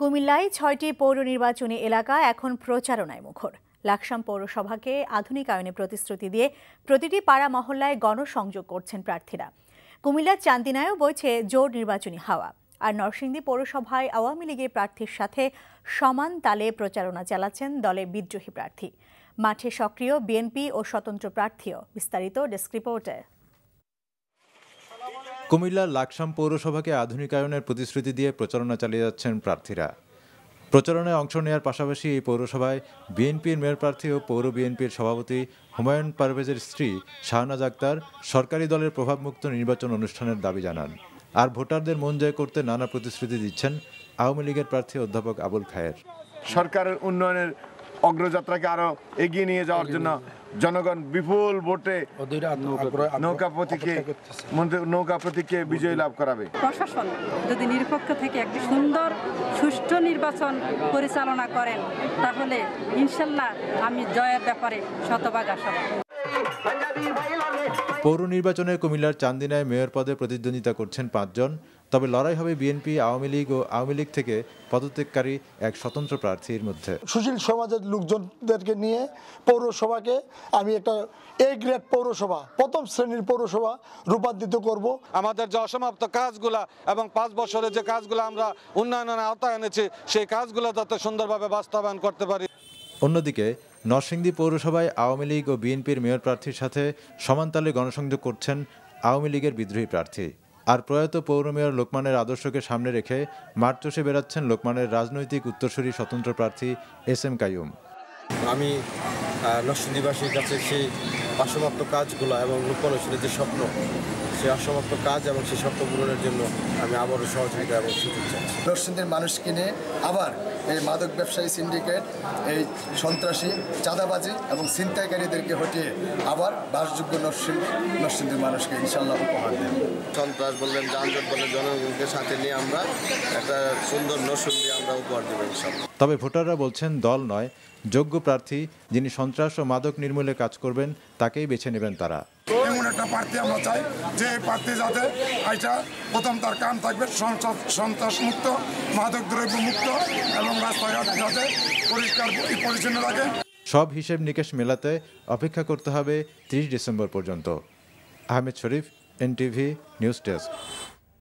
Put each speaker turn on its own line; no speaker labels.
কুমিল্লায় ৬টি পৌর নির্বাচনী এলাকা এখন প্রচারণায় মুখর। লাকসাম পৌরসভাকে আধুনিকায়নে প্রতিশ্রুতি দিয়ে প্রতিটি পাড়া মহল্লায় গণসংযোগ করছেন প্রার্থীরা। কুমিল্লার চান্দিনায়ও বইছে জোর নির্বাচনী হাওয়া। আর নরসিংদী পৌরসভায় আওয়ামী লীগের প্রার্থীর সাথে সমান তালে প্রচারণা চালাচ্ছেন দলের বিদ্রোহী প্রার্থী। মাঠে সক্রিয় বিএনপি ও স্বতন্ত্র প্রার্থীও। বিস্তারিত ডেস্ক রিপোর্টে।
কুমিল্লার লাকসাম পৌরসভাকে আধুনিকায়নের প্রতিশ্রুতি দিয়ে প্রচারণা চালিয়ে যাচ্ছেন প্রার্থীরা। প্রচারণায় অংশ নেওয়ার পাশাপাশি এই পৌরসভায় বিএনপির মেয়র প্রার্থী ও পৌর বিএনপির সভাপতি হুমায়ুন পারভেজের স্ত্রী শাহনাজ আক্তার সরকারি দলের প্রভাবমুক্ত নির্বাচন অনুষ্ঠানের দাবি জানান। আর ভোটারদের মন জয় করতে নানা প্রতিশ্রুতি দিচ্ছেন আওয়ামী লীগের প্রার্থী অধ্যাপক আবুল খায়ের।
সরকারের উন্নয়নের অগ্রযাত্রাকে আরো এগিয়ে নিয়ে যাওয়ার জন্য জনগণ বিপুল ভোটে নৌকা প্রতীকে বিজয় লাভ করাবে।
প্রশাসন যদি নিরপেক্ষ থেকে একটি সুন্দর সুষ্ঠু নির্বাচন পরিচালনা করেন তাহলে ইনশাল্লাহ আমি জয়ের ব্যাপারে শতভাগ আশাবাদী।
পৌর নির্বাচনে কুমিল্লার চান্দিনায় মেয়র পদে প্রতিদ্বন্দ্বিতা করছেন ৫ জন। তবে লড়াই হবে বিএনপি, আওয়ামী লীগ ও আওয়ামী লীগ থেকে পদত্যাগকারী এক স্বতন্ত্র প্রার্থীর মধ্যে।
সুশীল সমাজের লোকজনদেরকে নিয়ে পৌরসভাকে আমি একটা এ গ্রেড পৌরসভা, প্রথম শ্রেণীর পৌরসভা রূপান্তরিত করব।
আমাদের যে অসমাপ্ত কাজগুলা এবং 5 বছরের যে কাজগুলো আমরা উন্নয়নের আওতায় এনেছি সেই কাজগুলো যাতে সুন্দরভাবে বাস্তবায়ন করতে পারি।
অন্যদিকে নরসিংদী পৌরসভায় আওয়ামী লীগ ও বিএনপির মেয়র প্রার্থীর সাথে সমানতালে গণসংযোগ করছেন আওয়ামী লীগের বিদ্রোহী প্রার্থী। আর প্রয়াত পৌর মেয়র লোকমানের আদর্শকে সামনে রেখে মাঠ চষে বেড়াচ্ছেন লোকমানের রাজনৈতিক উত্তরসূরি স্বতন্ত্র প্রার্থী SM কাইয়ুম।
আমি নরসিংদীবাসীর কাছে সেই অসমাপ্ত কাজগুলো এবং লোকমানের যে স্বপ্ন, সেই অসমাপ্ত কাজ এবং সেই স্বপ্ন পূরণের জন্য আমি আবারও সহযোগিতা এবং সুযোগ চাচ্ছি।
নরসিংদীর মানুষকে নিয়ে আবার এই মাদক ব্যবসায়ী সিন্ডিকেট, এই সন্ত্রাসী, চাঁদাবাজি এবং ছিনতাইকারীদেরকে হটিয়ে আবার বাসযোগ্য নরসিংদীর মানুষকে ইনশাল্লাহ উপহার দেব।
সন্ত্রাস বললেন, যানজট বললেন, জনগণকে সাথে নিয়ে আমরা একটা সুন্দর নরসিংদী আমরা উপহার দেব ইনশাল্লাহ।
তবে ভোটাররা বলছেন দল নয়, যোগ্য প্রার্থী যিনি সন্ত্রাস ও মাদক নির্মূলে কাজ করবেন তাকেই বেছে নেবেন তারা।
এমন একটা প্রার্থী আমরা চাই যে এই প্রার্থী যাতে এটা প্রথম তার কাম থাকবে সন্ত্রাস মুক্ত, মাদক দ্রব্য মুক্ত এবং রাস্তাঘাট যাতে পরিষ্কার পরিচ্ছন্ন থাকে।
সব হিসেব নিকেশ মেলাতে অপেক্ষা করতে হবে 30 ডিসেম্বর পর্যন্ত। আহমেদ শরীফ, NTV নিউজ ডেস্ক।